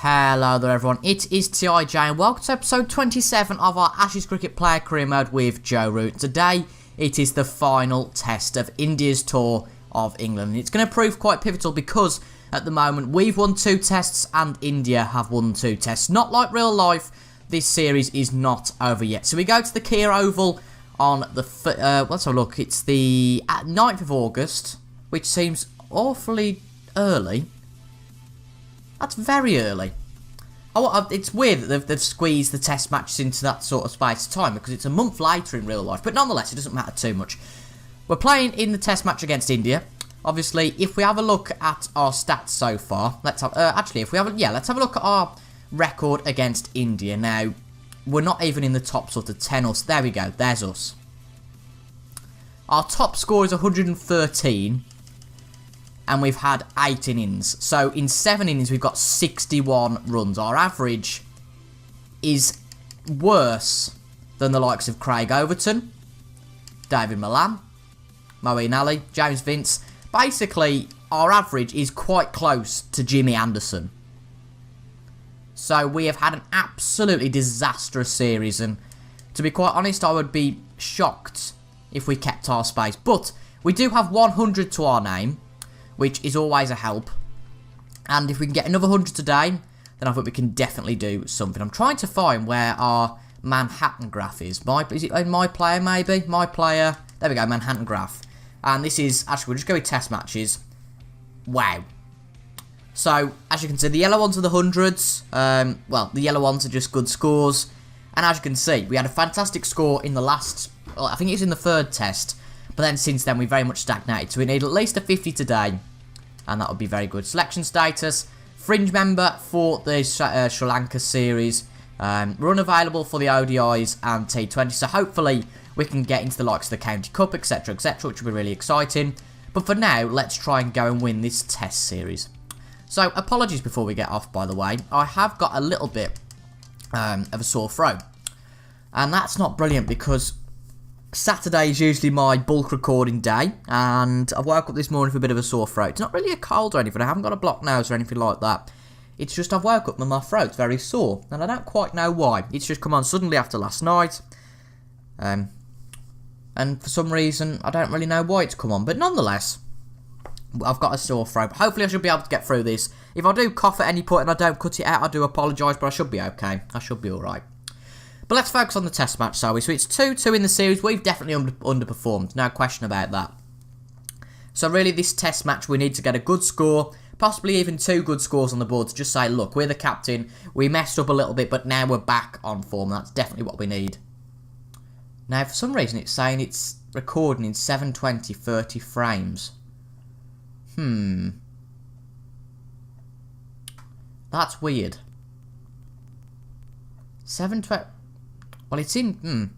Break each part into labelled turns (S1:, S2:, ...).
S1: Hello there everyone, it is TIJ and welcome to episode 27 of our Ashes Cricket Player Career Mode with Joe Root. Today it is the final test of India's tour of England. It's going to prove quite pivotal because at the moment we've won 2 tests and India have won 2 tests. Not like real life, this series is not over yet. So we go to the Kia Oval on the, let's have a look, it's the 9th of August, which seems awfully early. That's very early. It's weird that they've squeezed the test matches into that sort of space of time because it's a month later in real life. But nonetheless, it doesn't matter too much. We're playing in the test match against India. Obviously, if we have a look at our stats so far, let's have let's have a look at our record against India. Now, we're not even in the top sort of 10 or so. There we go. There's us. Our top score is 113. And we've had 8 innings. So in 7 innings, we've got 61 runs. Our average is worse than the likes of Craig Overton, David Malan, Moeen Ali, James Vince. Basically, our average is quite close to Jimmy Anderson. So we have had an absolutely disastrous series. And to be quite honest, I would be shocked if we kept our space. But we do have 100 to our name, which is always a help. And if we can get another 100 today, then I think we can definitely do something. I'm trying to find where our Manhattan graph is. Is it in my player, maybe? My player. There we go, Manhattan graph. And this is, actually, we'll just go with test matches. Wow. So, as you can see, the yellow ones are the hundreds. Well, the yellow ones are just good scores. And as you can see, we had a fantastic score in the last, well, I think it was in the 3rd test. But then since then, we very much stagnated. So we need at least a 50 today. And that would be very good. Selection status. Fringe member for the Sri Lanka series. We're unavailable for the ODIs and T20. So hopefully we can get into the likes of the County Cup, etc, etc, which will be really exciting. But for now, let's try and go and win this test series. So apologies before we get off, by the way. I have got a little bit of a sore throat. And that's not brilliant because Saturday is usually my bulk recording day, and I woke up this morning with a bit of a sore throat. It's not really a cold or anything, I haven't got a blocked nose or anything like that. It's just I've woke up and my throat's very sore, and I don't quite know why. It's just come on suddenly after last night, and for some reason, I don't really know why it's come on, but nonetheless, I've got a sore throat. Hopefully I should be able to get through this. If I do cough at any point and I don't cut it out, I do apologise, but I should be okay. I should be alright. But let's focus on the test match, shall we? So it's 2-2 in the series. We've definitely underperformed. No question about that. So really, this test match, we need to get a good score. Possibly even 2 good scores on the board to just say, look, we're the captain. We messed up a little bit, but now we're back on form. That's definitely what we need. Now, for some reason, it's saying it's recording in 720, 30 frames. That's weird. 720... Well, it's in...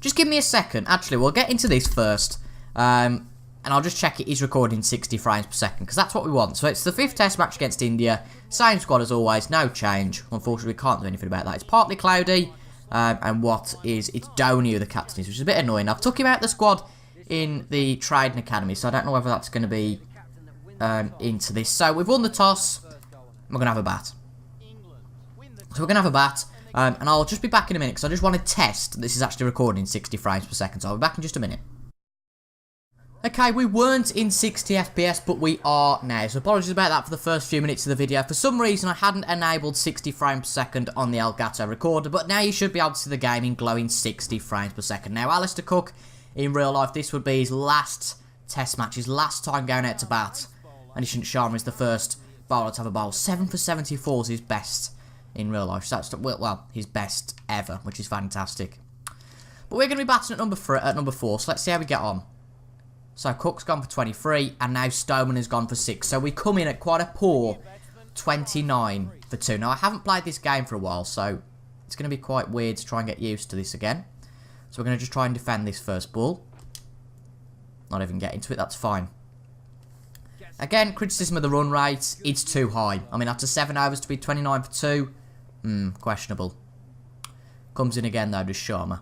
S1: Just give me a second. Actually, we'll get into this first. And I'll just check it is recording 60 frames per second, because that's what we want. So it's the 5th test match against India. Same squad as always. No change. Unfortunately, we can't do anything about that. It's partly cloudy. And it's Dhoni who the captain is, which is a bit annoying. I've took him out of the squad in the Trading Academy, so I don't know whether that's going to be into this. So we've won the toss. We're going to have a bat. So we're going to have a bat. And I'll just be back in a minute because I just want to test this is actually recording 60 frames per second. So I'll be back in just a minute. Okay, we weren't in 60 FPS, but we are now. So apologies about that for the first few minutes of the video. For some reason, I hadn't enabled 60 frames per second on the Elgato recorder, but now you should be able to see the game in glowing 60 frames per second. Now, Alistair Cook, in real life, this would be his last test match, his last time going out to bat. And Ishant Sharma is the first bowler to have a bowl. 7 for 74 is his best in real life. So that's, well, his best ever, which is fantastic. But we're going to be batting at number 4, so let's see how we get on. So Cook's gone for 23, and now Stoneman has gone for 6. So we come in at quite a poor 29 for 2. Now, I haven't played this game for a while, so it's going to be quite weird to try and get used to this again. So we're going to just try and defend this first ball. Not even get into it, that's fine. Again, criticism of the run rate, it's too high. I mean, after 7 overs to be 29 for 2, questionable. Comes in again, though, does Sharma.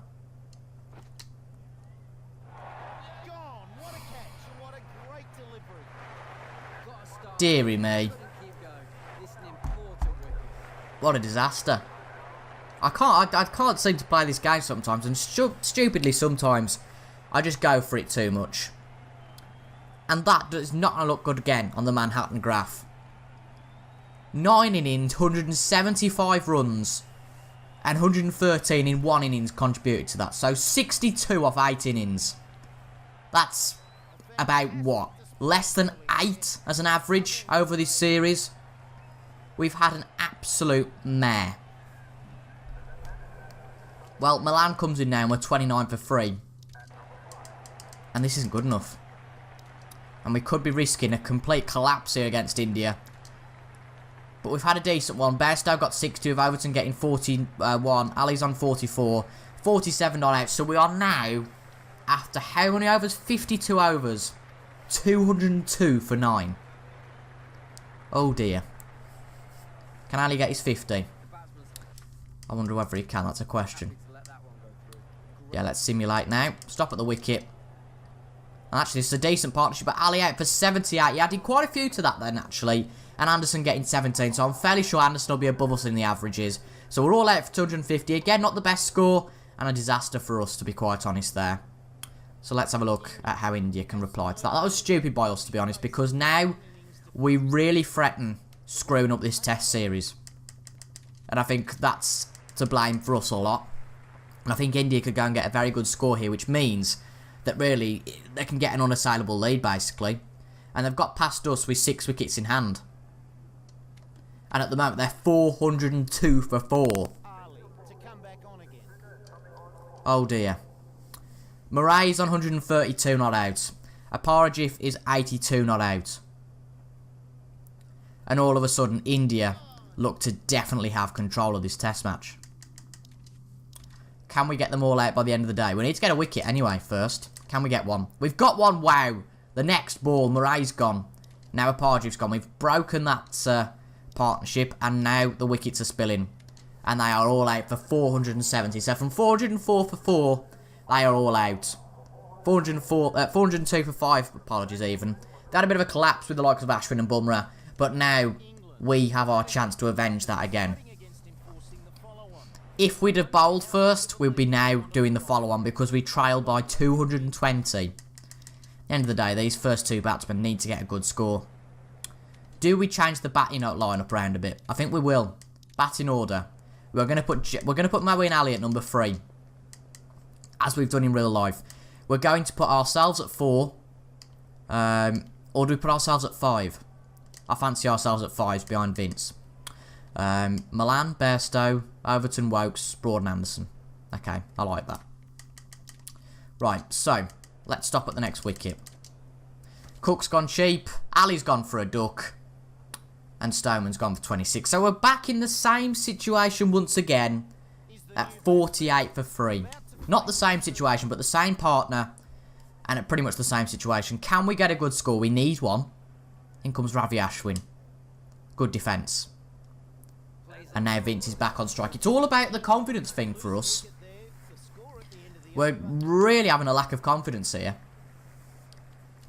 S1: Deary me. What a disaster. I can't seem to play this game sometimes, and stupidly sometimes I just go for it too much. And that does not going to look good again on the Manhattan graph. 9 innings, 175 runs, and 113 in 1 innings contributed to that. So 62 off 8 innings. That's about what? Less than 8 as an average over this series. We've had an absolute mare. Well, Milan comes in now and we're 29 for 3. And this isn't good enough. And we could be risking a complete collapse here against India. But we've had a decent one. Bairstow got 60 with Overton getting 41. Ali's on 44. 47 not out. So we are now, after how many overs? 52 overs. 202 for 9. Oh dear. Can Ali get his 50? I wonder whether he can. That's a question. Yeah, let's simulate now. Stop at the wicket. And actually, this is a decent partnership. But Ali out for 78. He added quite a few to that then, actually. And Anderson getting 17. So I'm fairly sure Anderson will be above us in the averages. So we're all out for 250. Again, not the best score. And a disaster for us, to be quite honest there. So let's have a look at how India can reply to that. That was stupid by us, to be honest. Because now we really threaten screwing up this test series. And I think that's to blame for us a lot. And I think India could go and get a very good score here, which means that really they can get an unassailable lead, basically. And they've got past us with 6 wickets in hand. And at the moment, they're 402 for 4. Oh dear. Murray's on 132 not out. Aparajith is 82 not out. And all of a sudden, India look to definitely have control of this test match. Can we get them all out by the end of the day? We need to get a wicket anyway first. Can we get one? We've got one, wow. The next ball, Murray's gone. Now Aparajith's gone. We've broken that partnership, and now the wickets are spilling. And they are all out for 470. So from 404 for 4, they are all out. 402 for 5, apologies even. They had a bit of a collapse with the likes of Ashwin and Bumrah. But now we have our chance to avenge that again. If we'd have bowled first, we'd be now doing the follow-on because we trailed by 220. At the end of the day, these first 2 batsmen need to get a good score. Do we change the batting lineup around a bit? I think we will. Batting order. We're going to put Moeen Ali at number 3, as we've done in real life. We're going to put ourselves at 4, or do we put ourselves at 5? I fancy ourselves at 5s behind Vince. Milan, Bairstow, Overton, Wokes, Broad and Anderson. Okay, I like that. Right, so let's stop at the next wicket. Cook's gone cheap. Ali's gone for a duck. And Stoneman's gone for 26. So we're back in the same situation once again at 48 for 3. Not the same situation, but the same partner. And at pretty much the same situation. Can we get a good score? We need one. In comes Ravi Ashwin. Good defence. And now Vince is back on strike. It's all about the confidence thing for us. We're really having a lack of confidence here.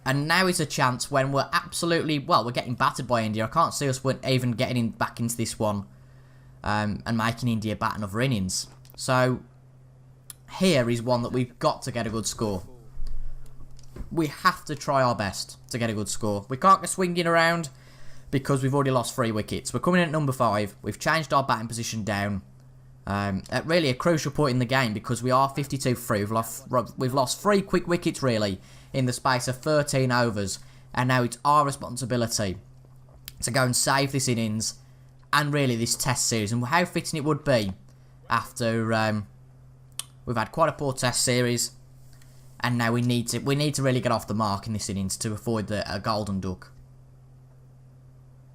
S1: And now is a chance when we're absolutely... Well, we're getting battered by India. I can't see us even getting back into this one. And making India bat another innings. So, here is one that we've got to get a good score. We have to try our best to get a good score. We can't go swinging around because we've already lost 3 wickets. We're coming in at number 5. We've changed our batting position down. At really a crucial point in the game because we are 52 for 3. We've lost 3 quick wickets really in the space of 13 overs. And now it's our responsibility to go and save this innings and really this test series. And how fitting it would be after we've had quite a poor test series. And now we need to really get off the mark in this innings to avoid a golden duck.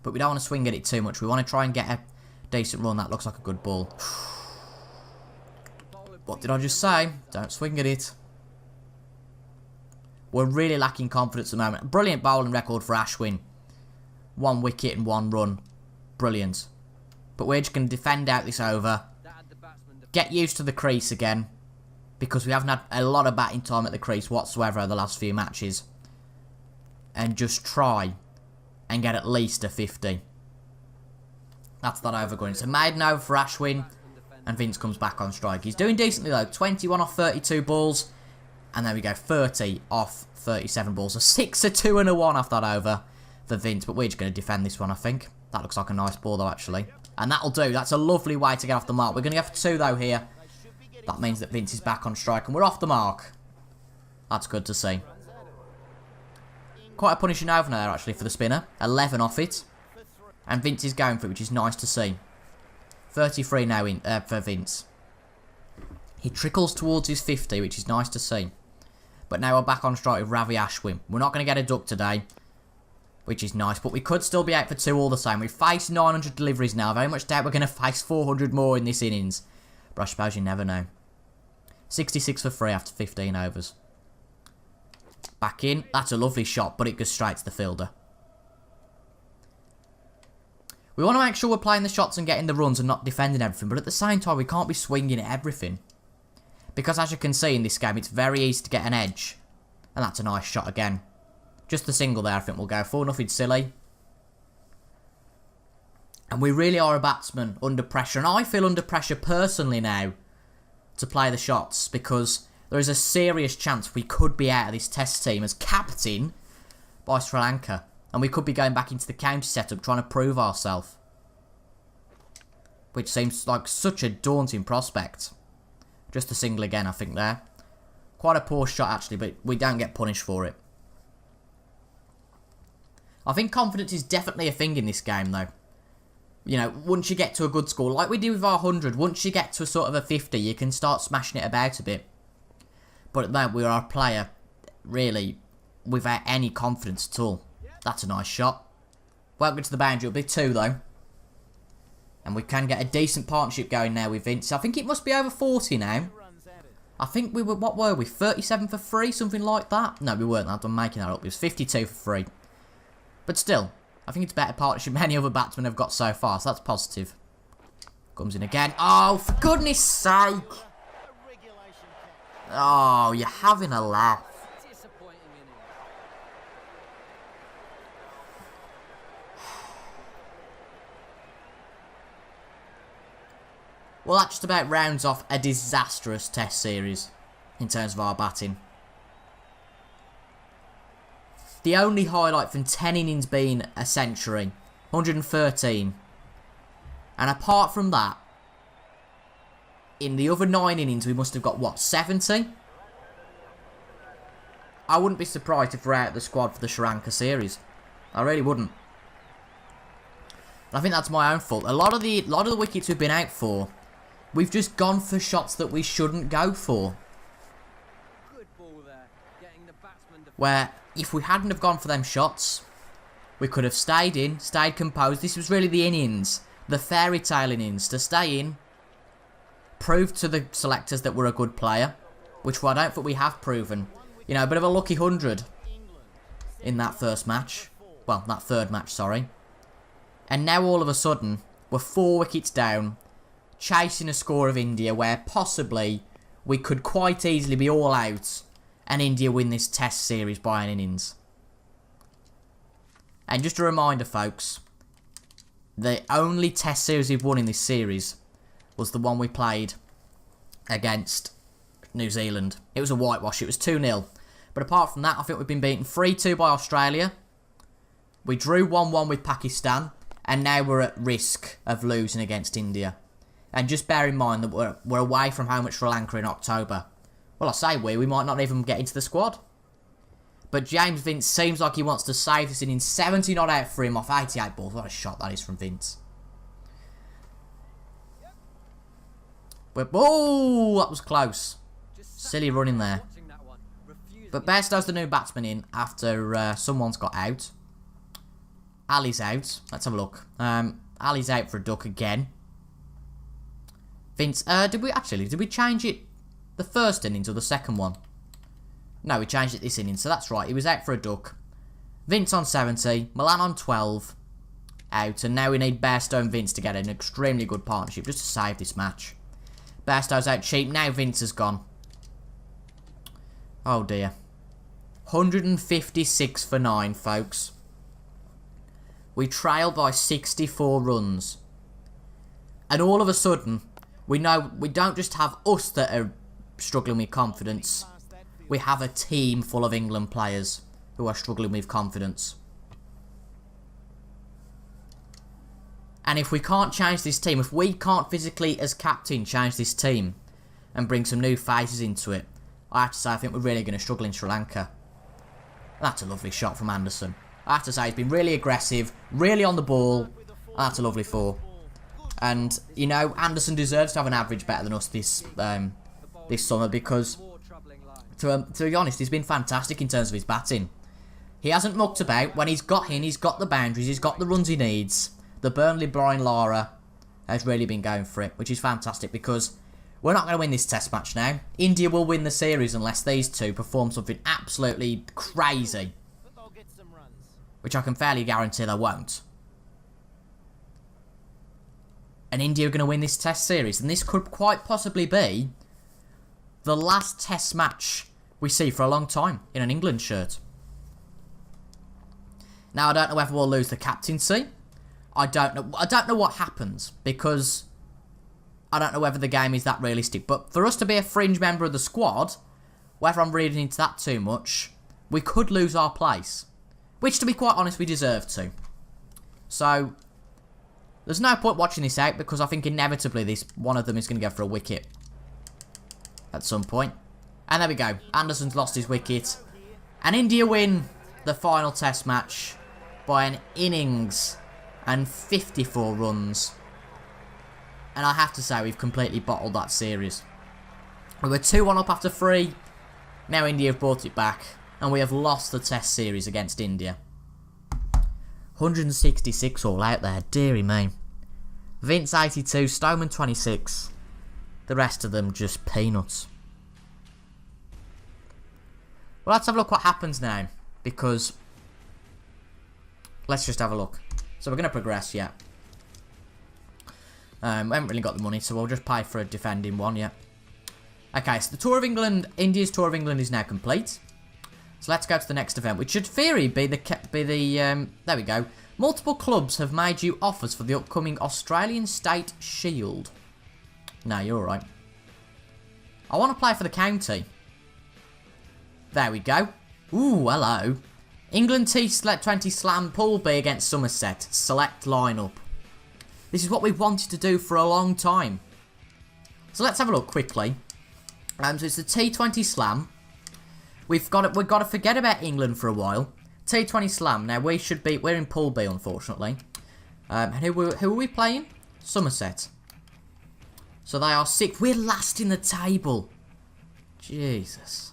S1: But we don't want to swing at it too much. We want to try and get a decent run. That looks like a good ball. What did I just say? Don't swing at it. We're really lacking confidence at the moment. Brilliant bowling record for Ashwin. 1 wicket and 1 run. Brilliant. But we're just going to defend out this over. Get used to the crease again. Because we haven't had a lot of batting time at the crease whatsoever over the last few matches. And just try and get at least a 50. That's that over going. It's a maiden over for Ashwin. And Vince comes back on strike. He's doing decently though. 21 off 32 balls. And there we go. 30 off 37 balls. A 6, a 2 and a 1 off that over for Vince. But we're just going to defend this one, I think. That looks like a nice ball though, actually. And that'll do. That's a lovely way to get off the mark. We're going to go for 2 though here. That means that Vince is back on strike. And we're off the mark. That's good to see. Quite a punishing over there, actually, for the spinner. 11 off it. And Vince is going for it, which is nice to see. 33 now in for Vince. He trickles towards his 50, which is nice to see. But now we're back on strike with Ravi Ashwin. We're not going to get a duck today, which is nice. But we could still be out for 2 all the same. We've faced 900 deliveries now. I very much doubt we're going to face 400 more in this innings. But I suppose you never know. 66 for 3 after 15 overs. Back in. That's a lovely shot, but it goes straight to the fielder. We want to make sure we're playing the shots and getting the runs and not defending everything. But at the same time, we can't be swinging at everything. Because as you can see in this game, it's very easy to get an edge. And that's a nice shot again. Just the single there, I think we'll go. 4-0 silly. And we really are a batsman under pressure. And I feel under pressure personally now to play the shots. Because there is a serious chance we could be out of this test team as captain by Sri Lanka. And we could be going back into the county setup trying to prove ourselves. Which seems like such a daunting prospect. Just a single again, I think, there. Quite a poor shot, actually, but we don't get punished for it. I think confidence is definitely a thing in this game, though. You know, once you get to a good score, like we do with our 100, once you get to a sort of a 50, you can start smashing it about a bit. But at the moment, we are a player, really, without any confidence at all. That's a nice shot. Welcome to the boundary. It'll be 2, though. And we can get a decent partnership going now with Vince. I think it must be over 40 now. I think we were, what were we? 37 for 3? Something like that? No, we weren't. I'm making that up. It was 52 for 3. But still, I think it's a better partnership than any other batsmen have got so far. So that's positive. Comes in again. Oh, for goodness sake. Oh, you're having a laugh. Well, that just about rounds off a disastrous test series in terms of our batting. The only highlight from 10 innings being a century. 113. And apart from that, in the other 9 innings we must have got, what, 70? I wouldn't be surprised if we're out of the squad for the Sri Lanka series. I really wouldn't. I think that's my own fault. A lot of the wickets we've been out for, we've just gone for shots that we shouldn't go for. Where, if we hadn't have gone for them shots, we could have stayed in, stayed composed. This was really the innings, the fairy tale innings, to stay in, prove to the selectors that we're a good player, which I don't think we have proven. You know, a bit of a lucky 100 in that first match. Well, that third match, sorry. And now all of a sudden, we're 4 wickets down, chasing a score of India where possibly we could quite easily be all out and India win this test series by an innings. And just a reminder, folks, the only test series we've won in this series was the one we played against New Zealand. It was a whitewash. It was 2-0. But apart from that, I think we've been beaten 3-2 by Australia. We drew 1-1 with Pakistan. And now we're at risk of losing against India. And just bear in mind that we're away from home at Sri Lanka in October. Well, I say we might not even get into the squad. But James Vince seems like he wants to save this inning. 70 not out for him off 88 balls. What a shot that is from Vince. But, oh, that was close. Silly running there. But Bairstow's the new batsman in after someone's got out. Ali's out. Let's have a look. Ali's out for a duck again. Vince, did we change it the first innings or the second one? No, we changed it this inning, so that's right. He was out for a duck. Vince on 70, Milan on 12, out, and now we need Bairstow and Vince to get an extremely good partnership just to save this match. Bairstow's out cheap, now Vince has gone. Oh dear. 156 for 9, folks. We trail by 64 runs. And all of a sudden, we know we don't just have us that are struggling with confidence. We have a team full of England players who are struggling with confidence. And if we can't change this team, if we can't physically, as captain, change this team and bring some new faces into it, I have to say I think we're really going to struggle in Sri Lanka. That's a lovely shot from Anderson. I have to say he's been really aggressive, really on the ball. That's a lovely four. And, you know, Anderson deserves to have an average better than us this summer because, to be honest, he's been fantastic in terms of his batting. He hasn't mucked about. When he's got in, he's got the boundaries, he's got the runs he needs. The Burnley Brian Lara has really been going for it, which is fantastic because we're not going to win this test match now. India will win the series unless these two perform something absolutely crazy, which I can fairly guarantee they won't. And India are going to win this test series, and this could quite possibly be the last test match we see for a long time in an England shirt. Now, I don't know whether we'll lose the captaincy. I don't know what happens because I don't know whether the game is that realistic. But for us to be a fringe member of the squad, whether I'm reading into that too much, we could lose our place. Which, to be quite honest, we deserve to. So, there's no point watching this out because I think inevitably one of them is going to go for a wicket at some point. And there we go. Anderson's lost his wicket. And India win the final test match by an innings and 54 runs. And I have to say, we've completely bottled that series. We were 2-1 up after 3. Now India have brought it back. And we have lost the test series against India. 166 all out there. Deary me. Vince 82, Stoneman 26. The rest of them just peanuts. Well, let's have a look what happens now. Because let's just have a look. So we're going to progress, yeah. We haven't really got the money, so we'll just pay for a defending one, yeah. Okay, so the Tour of England, India's Tour of England is now complete. So let's go to the next event, which should in theory be the there we go. Multiple clubs have made you offers for the upcoming Australian State Shield. No, you're alright. I want to play for the county. There we go. Ooh, hello. England T20 Slam Pool B against Somerset. Select lineup. This is what we wanted to do for a long time. So let's have a look quickly. So it's the T20 Slam. We've got to forget about England for a while. T20 Slam. Now we're in Pool B, unfortunately. And who are we playing? Somerset. So they are 6th. We're last in the table. Jesus.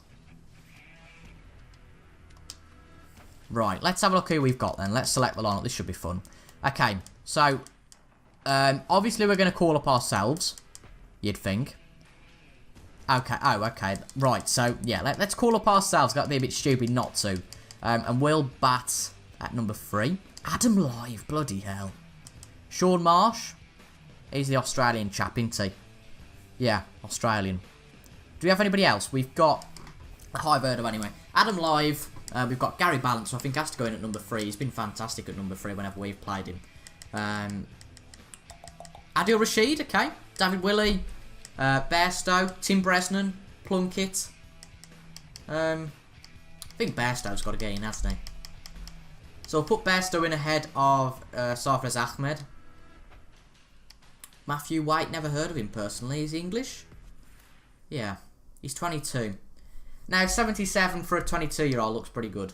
S1: Right, let's have a look who we've got then. Let's select the lineup. This should be fun. Okay, so obviously we're going to call up ourselves. You'd think. Okay, oh, okay. Right, so yeah, let's call up ourselves. That'd be a bit stupid not to. And we'll bat at number 3. Adam Live, bloody hell. Sean Marsh. He's the Australian chap, isn't he? Yeah, Australian. Do we have anybody else? We've got I've heard of anyway. Adam Live. We've got Gary Balance, who I think has to go in at number 3. He's been fantastic at number 3 whenever we've played him. Adil Rashid, okay. David Willey, Bairstow, Tim Bresnan, Plunkett. I think Bairstow's got to get in, hasn't he? So we'll put Bairstow in ahead of Sarfraz Ahmed. Matthew White, never heard of him personally. Is he English? Yeah, he's 22. Now, 77 for a 22-year-old looks pretty good.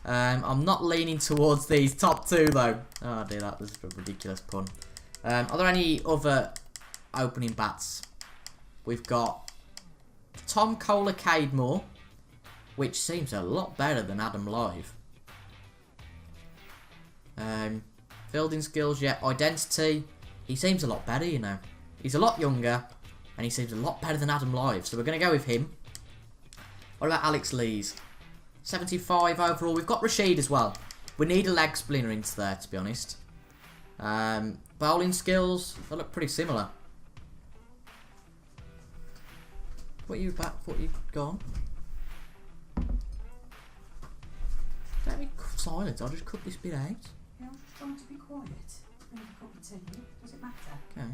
S1: I'm not leaning towards these top 2, though. Oh, dear, that was a ridiculous pun. Are there any other opening bats? We've got Tom Kohler-Cadmore, which seems a lot better than Adam Live. Fielding skills, yeah. Identity, he seems a lot better, you know. He's a lot younger, and he seems a lot better than Adam Live, so we're going to go with him. What about Alex Lees? 75 overall. We've got Rashid as well. We need a leg spinner into there, to be honest. Bowling skills, they look pretty similar. What are you gone? Don't be silent, I'll just cut this bit out.
S2: Yeah, I'm just trying to be quiet. think I could continue. Does it matter?
S1: Okay.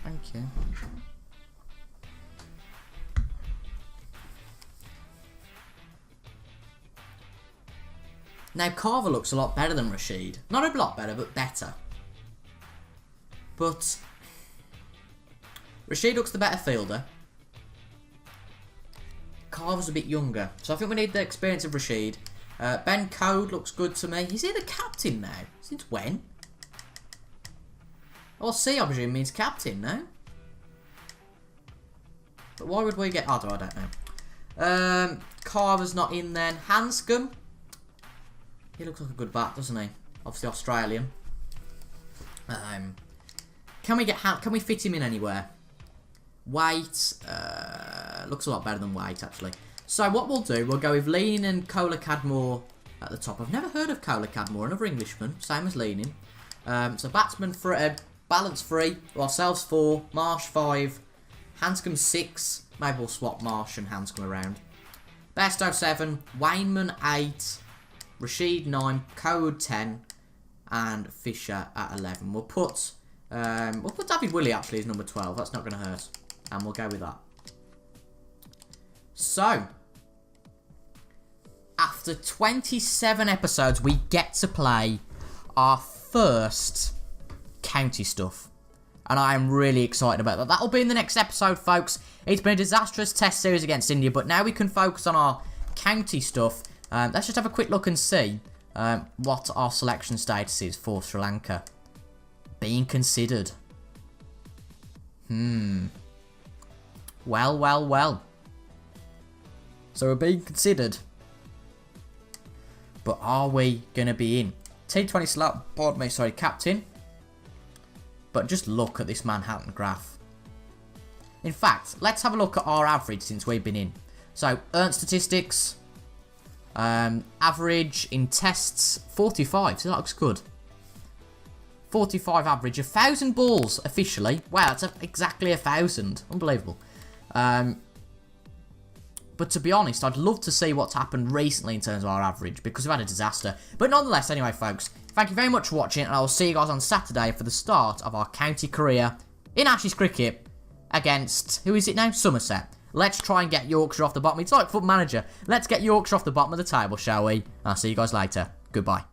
S1: Thank you. Now, Carver looks a lot better than Rashid. Not a lot better, but better. But Rashid looks the better fielder. Carver's a bit younger. So I think we need the experience of Rashid. Ben Code looks good to me. Is he the captain now? Since when? Well, C, I presume, means captain, no? But why would we get... I don't know. Carver's not in then. Hanscom. He looks like a good bat, doesn't he? Obviously Australian. Can we fit him in anywhere? White. Looks a lot better than White, actually. So what we'll do, we'll go with Leaning and Cola Cadmore at the top. I've never heard of Cola Cadmore, another Englishman, same as Leaning. So batsman for balance 3, ourselves 4, Marsh 5, Hanscom 6. Maybe we'll swap Marsh and Hanscom around. Bairstow 7, Wayneman 8, Rashid 9, Code 10, and Fisher at 11. We'll put David Willey actually as number 12. That's not going to hurt, and we'll go with that. So, after 27 episodes, we get to play our first county stuff. And I am really excited about that. That'll be in the next episode, folks. It's been a disastrous test series against India, but now we can focus on our county stuff. Let's just have a quick look and see what our selection status is for Sri Lanka. Being considered. Well. So we're being considered. But are we going to be in? T20 slot, captain. But just look at this Manhattan graph. In fact, let's have a look at our average since we've been in. So, earned statistics. Average in tests, 45. So that looks good. 45 average. 1,000 balls officially. Wow, that's exactly 1,000. Unbelievable. But to be honest, I'd love to see what's happened recently in terms of our average, because we've had a disaster. But nonetheless, anyway, folks, thank you very much for watching, and I will see you guys on Saturday for the start of our county career in Ashes cricket against, who is it now? Somerset. Let's try and get Yorkshire off the bottom. It's like Foot Manager. Let's get Yorkshire off the bottom of the table, shall we? I'll see you guys later. Goodbye.